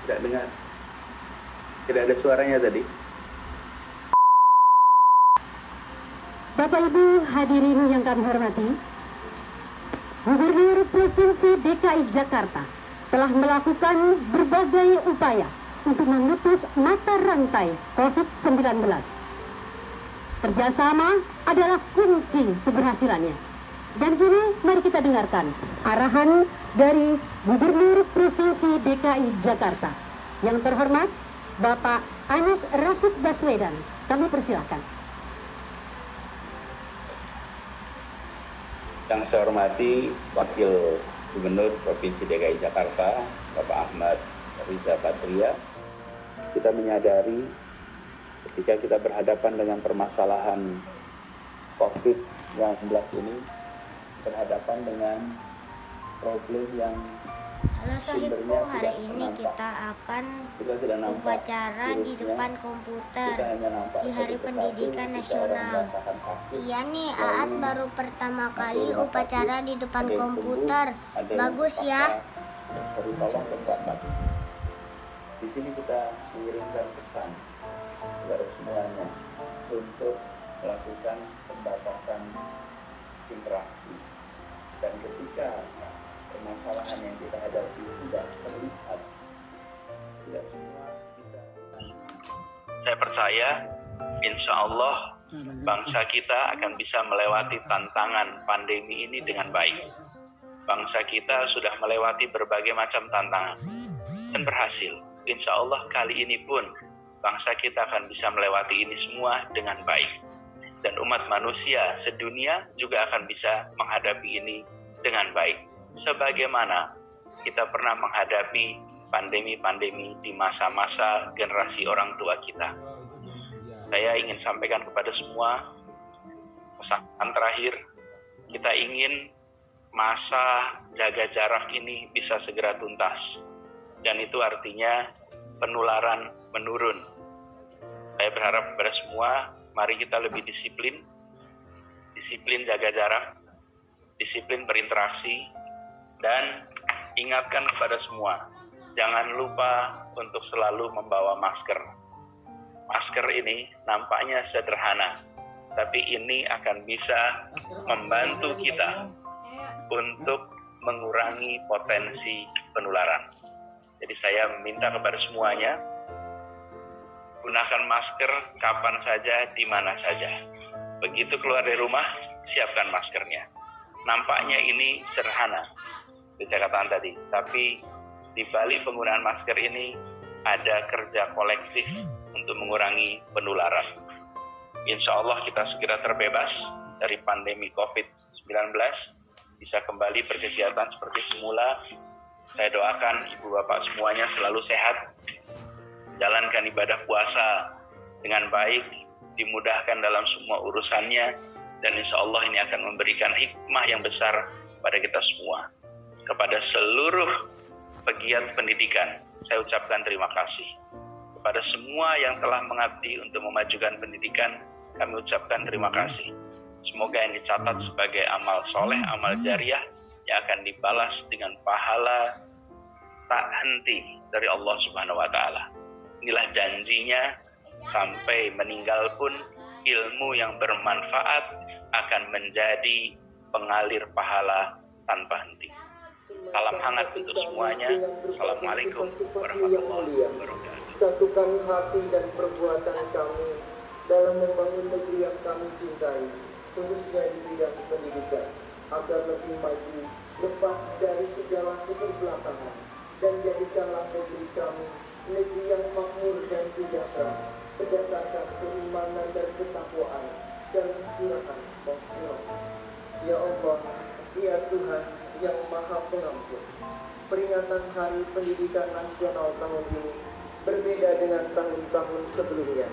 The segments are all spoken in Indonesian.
Tidak dengar. Tidak ada suaranya tadi. Bapak Ibu hadirin yang kami hormati, Gubernur Provinsi DKI Jakarta telah melakukan berbagai upaya untuk memutus mata rantai COVID-19. Kerjasama adalah kunci keberhasilannya. Dan kini mari kita dengarkan arahan dari Gubernur Provinsi DKI Jakarta. Yang terhormat Bapak Anies Rashid Baswedan, kami persilahkan. Yang saya hormati Wakil Gubernur Provinsi DKI Jakarta, Bapak Ahmad Riza Patria. Kita menyadari ketika kita berhadapan dengan permasalahan COVID-19 ini, berhadapan dengan problem yang Halo Sohibku, hari ini kita akan upacara di depan komputer di Hari Pendidikan Nasional. Iya nih, Aat baru pertama kali upacara di depan komputer. Bagus ya. Di sini kita mengirimkan pesan kepada semuanya untuk melakukan pembatasan interaksi. Dan ketika permasalahan yang kita hadapi tidak terlihat, tidak semua bisa. Saya percaya, insya Allah bangsa kita akan bisa melewati tantangan pandemi ini dengan baik. Bangsa kita sudah melewati berbagai macam tantangan dan berhasil. Insya Allah kali ini pun bangsa kita akan bisa melewati ini semua dengan baik. Dan umat manusia sedunia juga akan bisa menghadapi ini dengan baik. Sebagaimana kita pernah menghadapi pandemi-pandemi di masa-masa generasi orang tua kita. Saya ingin sampaikan kepada semua pesan terakhir, kita ingin masa jaga jarak ini bisa segera tuntas. Dan itu artinya penularan menurun. Saya berharap kepada semua, mari kita lebih disiplin jaga jarak, disiplin berinteraksi, dan ingatkan kepada semua, jangan lupa untuk selalu membawa masker. Masker ini nampaknya sederhana, tapi ini akan bisa membantu kita untuk mengurangi potensi penularan. Jadi saya meminta kepada semuanya, gunakan masker kapan saja, di mana saja. Begitu keluar dari rumah, siapkan maskernya. Nampaknya ini sederhana, saya katakan tadi, tapi di balik penggunaan masker ini ada kerja kolektif untuk mengurangi penularan. Insya Allah kita segera terbebas dari pandemi COVID-19, bisa kembali berkegiatan seperti semula. Saya doakan ibu bapak semuanya selalu sehat, jalankan ibadah puasa dengan baik, dimudahkan dalam semua urusannya, dan insya Allah ini akan memberikan hikmah yang besar pada kita semua. Kepada seluruh pegiat pendidikan, saya ucapkan terima kasih. Kepada semua yang telah mengabdi untuk memajukan pendidikan, kami ucapkan terima kasih. Semoga yang dicatat sebagai amal soleh, amal jariah, yang akan dibalas dengan pahala tak henti dari Allah Subhanahu wa Ta'ala. Inilah janjinya, sampai meninggal pun ilmu yang bermanfaat akan menjadi pengalir pahala tanpa henti. Salam hangat untuk semuanya. Assalamualaikum warahmatullahi wabarakatuh. Satukan hati dan perbuatan kami dalam membangun negeri yang kami cintai, khususnya di bidang pendidikan, agar lebih maju, lepas dari segala keterbelakangan, dan jadikanlah negeri kami negeri yang makmur dan sejahtera, berdasarkan keimanan dan ketakwaan dan curahan maghfirah. Ya Allah, ya Tuhan yang Maha Pengampun, peringatan Hari Pendidikan Nasional tahun ini berbeda dengan tahun-tahun sebelumnya,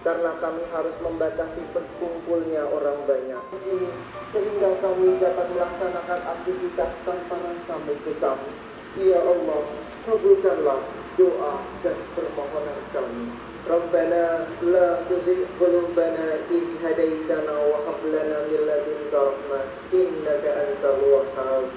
karena kami harus membatasi berkumpulnya orang banyak ini, sehingga kami dapat melaksanakan aktivitas tanpa rasa mencekam. Ya Allah, kabulkanlah doa dan permohonan kami. Rabbana la tuzigh qulubana idh hadaitana wa hab lana min ladunka rahmah innaka antal wahhab.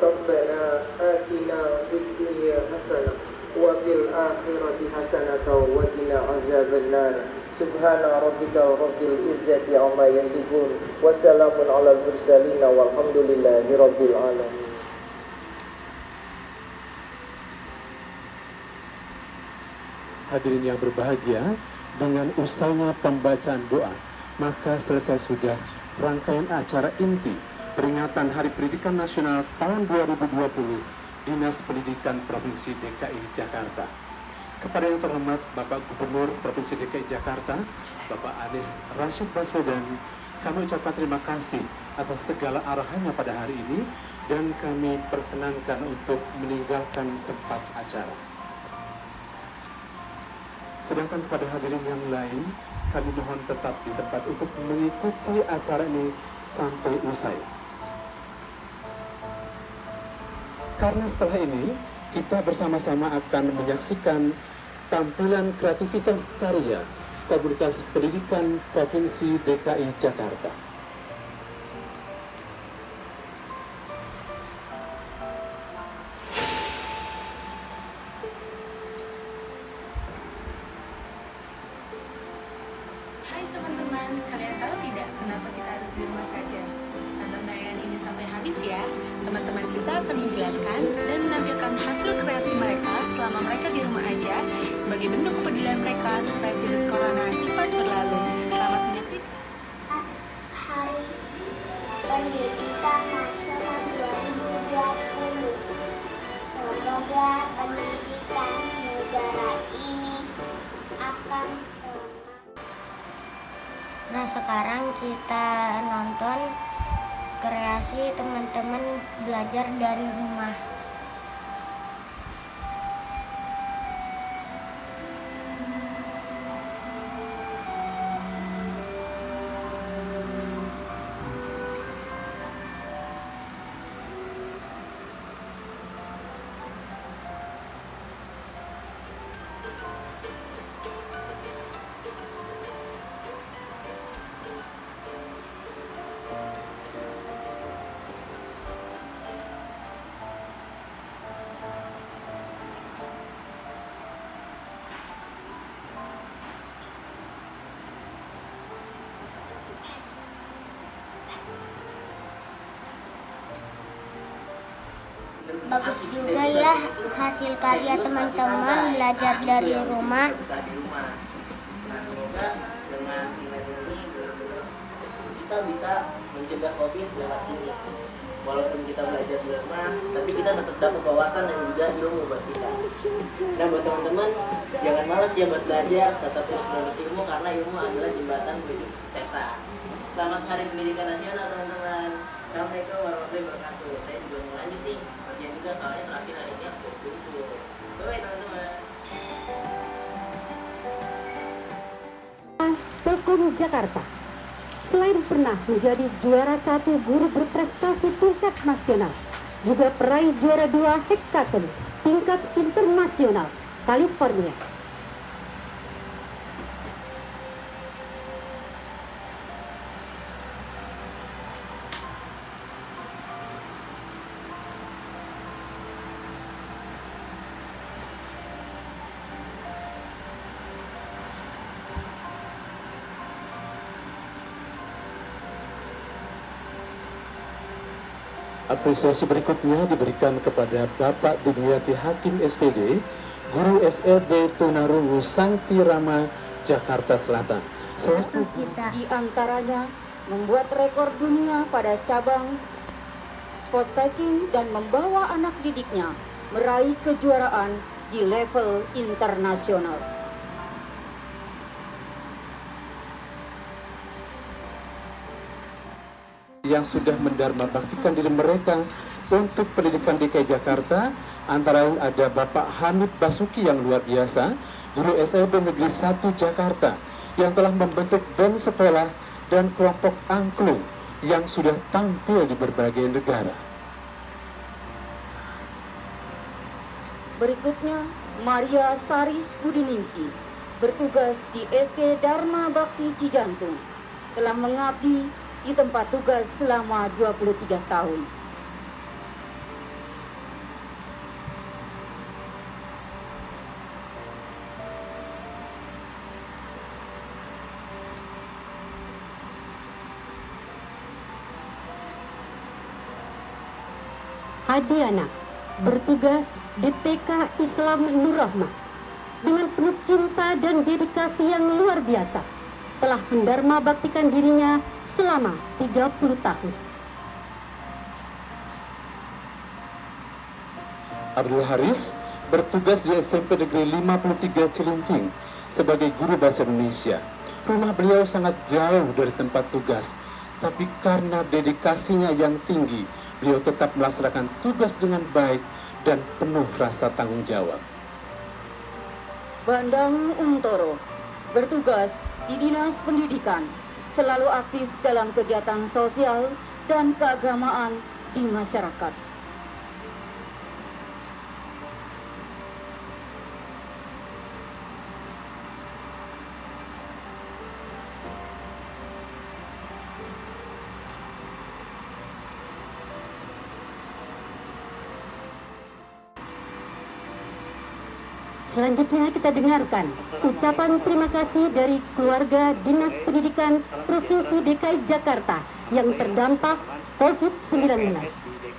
Rabbana atina fid dunya hasanah wa fil hasanatan wa qina azabannar. Subhana rabbikal rabbil izzati amma yasifun. Wassalamun alal mursalin walhamdulillahi rabbil alamin. Hadirin yang berbahagia, dengan usainya pembacaan doa, maka selesai sudah rangkaian acara inti peringatan Hari Pendidikan Nasional tahun 2020 Dinas Pendidikan Provinsi DKI Jakarta. Kepada yang terhormat Bapak Gubernur Provinsi DKI Jakarta, Bapak Anies Rashid Baswedan, kami ucapkan terima kasih atas segala arahannya pada hari ini dan kami perkenankan untuk meninggalkan tempat acara. Sedangkan kepada hadirin yang lain, kami mohon tetap di tempat untuk mengikuti acara ini sampai usai. Karena setelah ini, kita bersama-sama akan menyaksikan tampilan kreativitas karya Komunitas Pendidikan Provinsi DKI Jakarta. Hai teman-teman, kalian tahu tidak kenapa kita harus di rumah saja? Tonton tayangan ini sampai habis ya. Teman-teman kita akan menjelaskan dan menampilkan hasil kreasi mereka selama mereka di rumah aja sebagai bentuk kepedulian mereka supaya virus corona cepat berlalu. Selamat menyaksikan. Hari Pendidikan Nasional 2020. Semoga pendidikan negara ini akan selamat. Nah, sekarang kita nonton kreasi teman-teman belajar dari rumah. Bagus juga ya hasil karya teman-teman belajar dari rumah. Nah, semoga dengan nilai ini benar-benar kita bisa mencegah COVID lewat sini. Walaupun kita belajar di rumah, tapi kita tetap dapat wawasan dan juga ilmu buat kita. Nah, buat teman-teman, jangan malas ya buat belajar, tetap terus menuntut ilmu karena ilmu adalah jembatan menuju kesuksesan. Selamat Hari Pendidikan Nasional teman-teman. Assalamualaikum warahmatullahi wabarakatuh. Saya juga mau lanjut nih, kerjaan juga soalnya terakhir hari ini aku kumpul. Bye teman-teman. Tekun Jakarta. Selain pernah menjadi juara 1 guru berprestasi tingkat nasional, juga peraih juara 2 hekaton tingkat internasional California. Apresiasi berikutnya diberikan kepada Bapak Dimyati Hakim SPD, Guru SLB Tunarungu Santi Rama, Jakarta Selatan. Selaku Di antaranya membuat rekor dunia pada cabang sport taking dan membawa anak didiknya meraih kejuaraan di level internasional. yang sudah mendharma baktikan diri mereka untuk pendidikan DKI Jakarta, antara lain ada Bapak Hamid Basuki yang luar biasa, Guru SLB Negeri 1 Jakarta, yang telah membentuk BEM sekolah dan kelompok angklung yang sudah tampil di berbagai negara. Berikutnya, Maria Saris Budiningsi, bertugas di SD Dharma Bakti Cijantung, telah mengabdi di tempat tugas selama 23 tahun. Hadiana bertugas di TK Islam Nur Rahmah dengan penuh cinta dan dedikasi yang luar biasa telah mendharma baktikan dirinya selama 30 tahun. Abdul Haris bertugas di SMP Negeri 53 Cilincing sebagai guru bahasa Indonesia. Rumah beliau sangat jauh dari tempat tugas, tapi karena dedikasinya yang tinggi, beliau tetap melaksanakan tugas dengan baik dan penuh rasa tanggung jawab. Bandang Untoro bertugas di Dinas Pendidikan, selalu aktif dalam kegiatan sosial dan keagamaan di masyarakat. Selanjutnya kita dengarkan ucapan terima kasih dari keluarga Dinas Pendidikan Provinsi DKI Jakarta yang terdampak COVID-19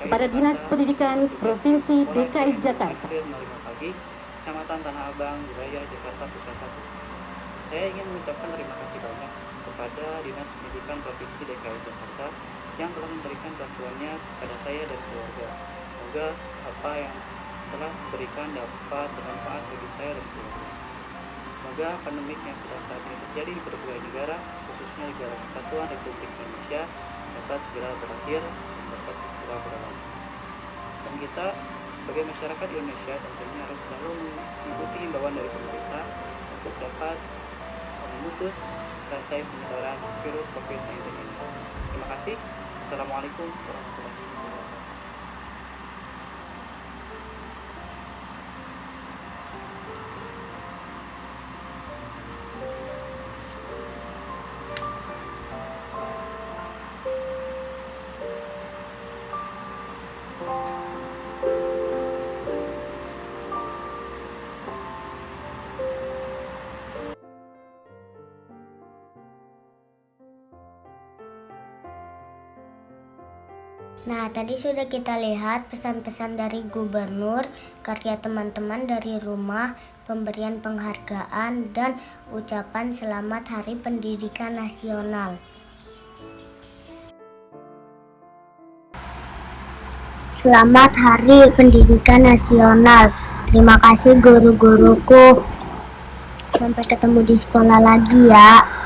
kepada Dinas Pendidikan Provinsi DKI Jakarta. Kecamatan Tanah Abang, wilayah Jakarta Pusat 1. Saya ingin mengucapkan terima kasih banyak kepada Dinas Pendidikan Provinsi DKI Jakarta yang telah memberikan bantuannya kepada saya dan keluarga. Semoga apa yang telah memberikan dapat bermanfaat bagi saya dan keluarga. Semoga pandemik yang sedang saat ini terjadi di berbagai negara, khususnya negara Kesatuan Republik Indonesia, dapat segera berakhir dan dapat segera berlalu. Dan kita sebagai masyarakat Indonesia tentunya harus selalu mengikuti himbauan dari pemerintah untuk dapat memutus rantai penyebaran virus COVID-19 ini. Terima kasih. Assalamualaikum warahmatullahi wabarakatuh. Nah, tadi sudah kita lihat pesan-pesan dari gubernur, karya teman-teman dari rumah, pemberian penghargaan, dan ucapan selamat Hari Pendidikan Nasional. Selamat Hari Pendidikan Nasional. Terima kasih guru-guruku. Sampai ketemu di sekolah lagi ya.